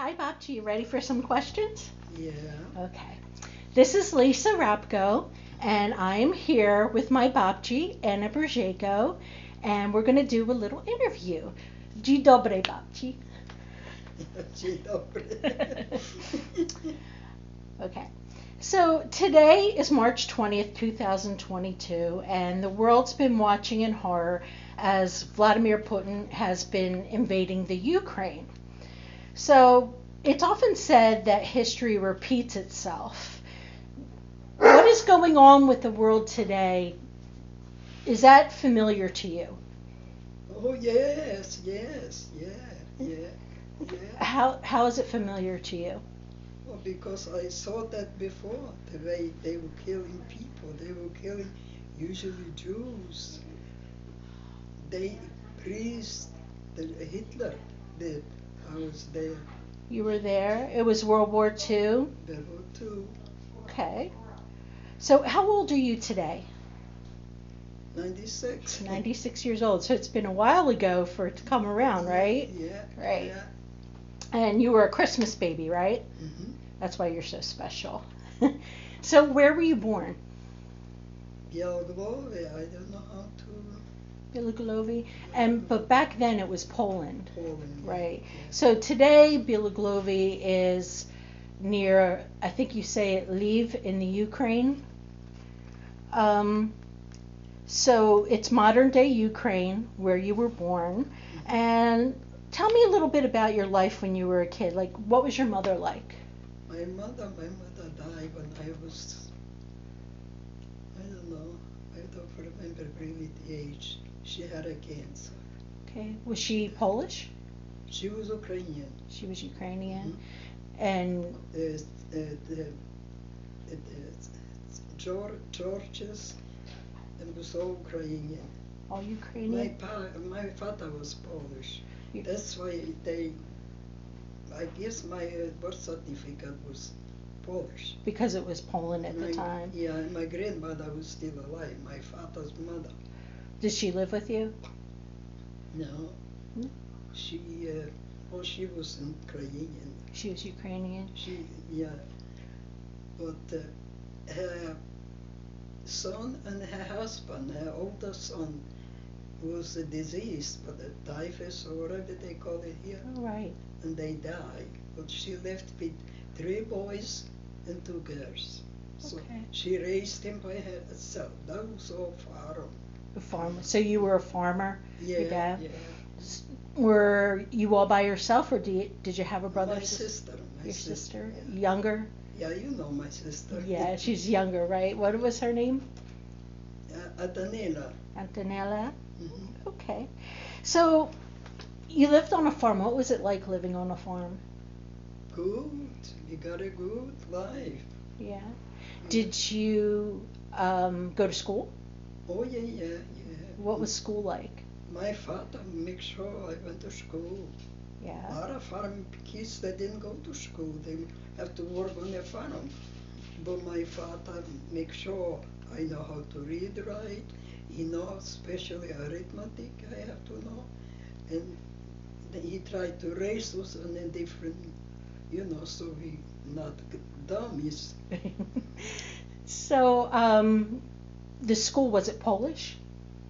Hi, Bobji. You ready for some questions? Yeah. Okay. This is Lisa Rapko, and I am here with my Bobji, Anna Burdziejko, and we're going to do a little interview. Dzień dobry, Bobji. Dzień dobry. Okay. So today is March 20th, 2022, and the world's been watching in horror as Vladimir Putin has been invading the Ukraine. So it's often said that history repeats itself. What is going on with the world today? Is that familiar to you? Oh yes, yeah. How is it familiar to you? Well, because I saw that before, the way they were killing people. They were killing usually Jews. They priests, Hitler did. I was there. You were there. It was World War II. World War II. Okay. So how old are you today? 96. 96 years old. So it's been a while ago for it to come around, right? Yeah. Right. Yeah. And you were a Christmas baby, right? Mm-hmm. That's why you're so special. So where were you born? Białogłowy, I don't know how to. Białogłowy. But back then it was Poland. Poland. Right. Yeah. So today Białogłowy is near, I think you say it, Lviv in the Ukraine. So it's modern day Ukraine where you were born. And tell me a little bit about your life when you were a kid. Like, what was your mother like? My mother died when I was, I don't know, I don't remember really the age. She had a cancer. Okay. Was she Polish? She was Ukrainian. She was Ukrainian. Mm-hmm. And Georges and was all Ukrainian. all Ukrainian? My father was Polish. You- That's why I guess my birth certificate was Polish. Because it was Poland at the time. Yeah, and my grandmother was still alive, my father's mother. Did she live with you? No. Hmm? She was Ukrainian. She was Ukrainian. But her son and her husband, her older son, was diseased by the typhus or whatever they call it here, All right. and they died. But she left with 3 boys and 2 girls. So Okay. she raised him by herself. That was all farm. A farmer. So you were a farmer? Yeah, Your dad? yeah. Were you all by yourself, or did you have a brother? My sister. Your sister? Yeah. Younger? Yeah, you know my sister. Yeah, she's younger, right? What was her name? Adanela. Antonella? Mm-hmm. Okay. So you lived on a farm. What was it like living on a farm? Good. We got a good life. Yeah. Did you go to school? Oh yeah. What was school like? My father make sure I went to school. A Yeah. lot of farm kids they didn't go to school. They have to work on their farm. But my father make sure I know how to read, write. He knows especially arithmetic. I have to know, and he tried to raise us in a different, so we not dummies. So the school, was it Polish?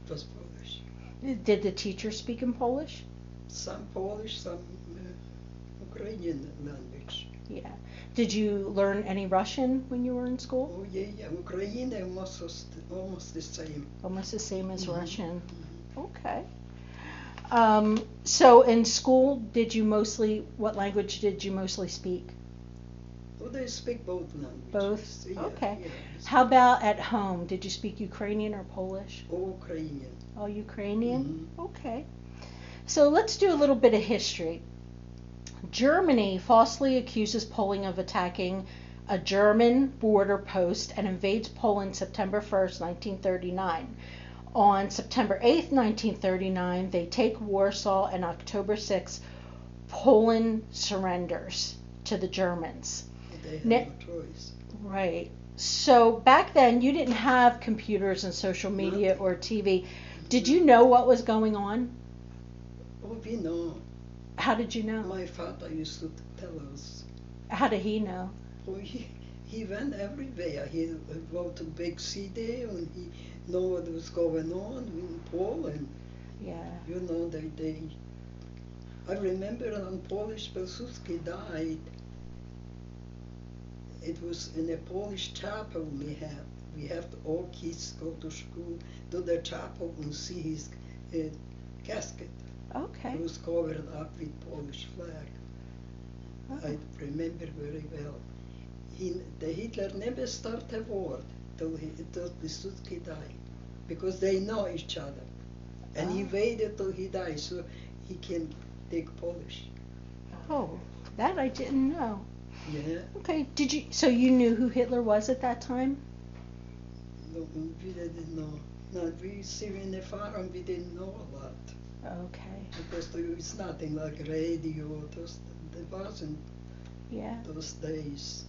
It was Polish. Did the teacher speak in Polish? Some Polish, some Ukrainian language. Yeah. Did you learn any Russian when you were in school? Oh yeah. Ukrainian almost the same. Almost the same as Mhm. Russian. Mhm. Okay. So in school, what language did you mostly speak? Oh, they speak both languages. Both? Yeah, Okay. yeah. How about at home? Did you speak Ukrainian or Polish? All Ukrainian. All Ukrainian? Mhm. Okay. So let's do a little bit of history. Germany falsely accuses Poland of attacking a German border post and invades Poland September 1st, 1939. On September 8th, 1939, they take Warsaw, and October 6th, Poland surrenders to the Germans. They have Ne- no choice. Right. So back then, you didn't have computers and social media Nothing. or TV. Did you know what was going on? Oh, we know. How did you know? My father used to tell us. How did he know? Oh, he went everywhere. He wrote a big CD and he knew what was going on in Poland. Yeah. You know, I remember when Polish Pilsudski died, it was in a Polish chapel we had. We have all kids go to school, to the chapel and see his casket. Okay. It was covered up with Polish flag. Oh. I remember very well. The Hitler never started a war till Pilsudski died, because they know each other. And he waited till he died so he can take Polish. Oh, that I didn't know. Yeah. Okay, so you knew who Hitler was at that time? No, we didn't know. No, we see in the farm we didn't know a lot. Okay. Because there was nothing like radio, there wasn't those days.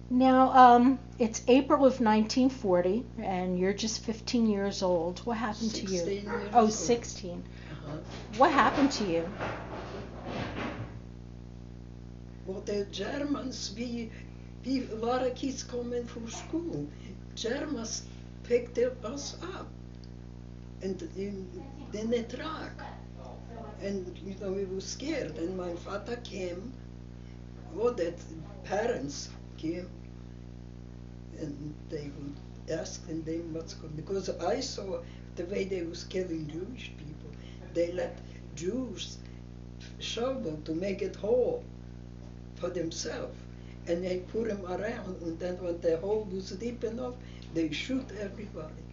Now, it's April of 1940, and you're just 15 years old. What happened to you? 16 years Oh, old. 16. Uh-huh. What happened to you? Well, the Germans, a lot of kids coming from school. Germans picked us up and in a truck. And, we were scared. And my father came, the parents came, and they would ask them what's going, because I saw the way they was killing Jewish people. They let Jews shovel to make it whole for themselves, and they put them around, and then when the hole was deep enough, they shoot everybody,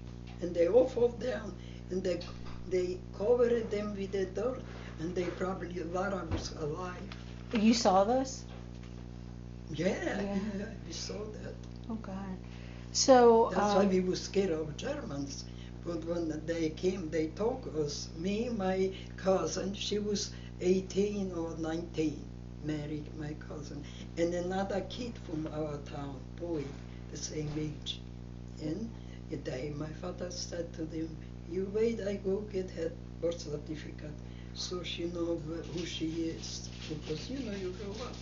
and they all fall down, and they covered them with the dirt, and they probably, a lot of us alive. You saw this? Yeah, we saw that. Oh, God. So that's why we were scared of Germans. But when they came, they took us, me, my cousin, she was 18 or 19. Married my cousin, and another kid from our town, boy, the same age. And my father said to them, "You wait, I go get her birth certificate, so she know who she is, because you grow up."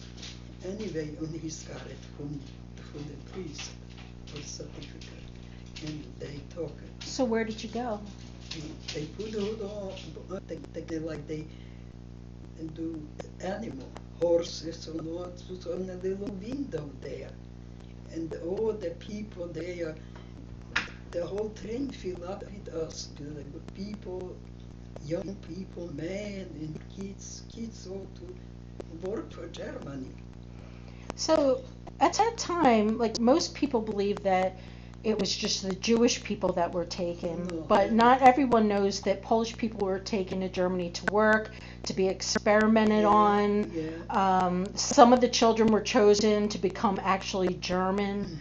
Anyway, and he's got it from the priest, birth certificate, and they took it. So where did you go? They put it on, they do animal. Horses and what was on a little window there, and all the people there, the whole train filled up with us, the people, young people, men and kids all to work for Germany. So at that time, like, most people believe that it was just the Jewish people that were taken, but not everyone knows that Polish people were taken to Germany to work, to be experimented on. Yeah. Some of the children were chosen to become actually German.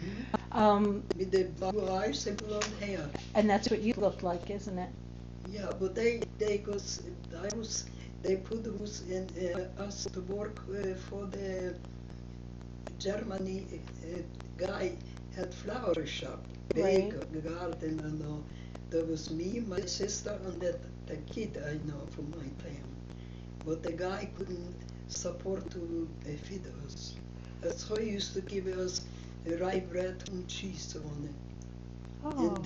With the blue eyes and blonde hair. And that's what you looked like, isn't it? Yeah, but they put us in us to work for the Germany. Guy had flower shop, big garden and all. There was me, my sister, and the kid I know from my town. But the guy couldn't support to feed us. So he used to give us rye bread and cheese on it. Oh. And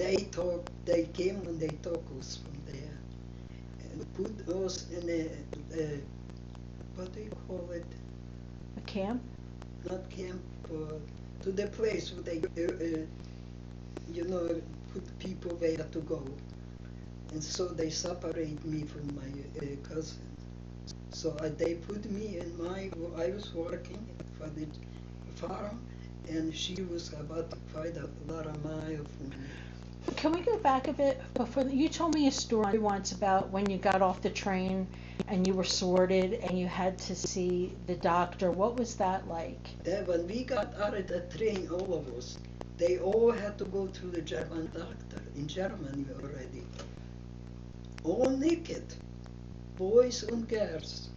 they came and they took us from there and put us in a what do you call it? A camp? Not camp, to the place where they, put people where to go. And so they separate me from my cousin. So they put me in I was working for the farm, and she was about quite a lot of miles from me. Can we go back a bit? Before you told me a story once about when you got off the train and you were sorted and you had to see the doctor. What was that like? When we got out of the train, all of us, they all had to go to the German doctor in Germany already. All naked, boys and girls.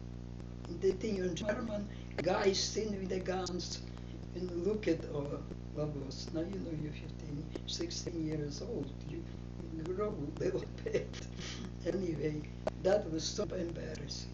And the thing in German, guys sitting with the guns and look at all of us. Now you're 15, 16 years old. You grow a little bit. Anyway, that was so embarrassing.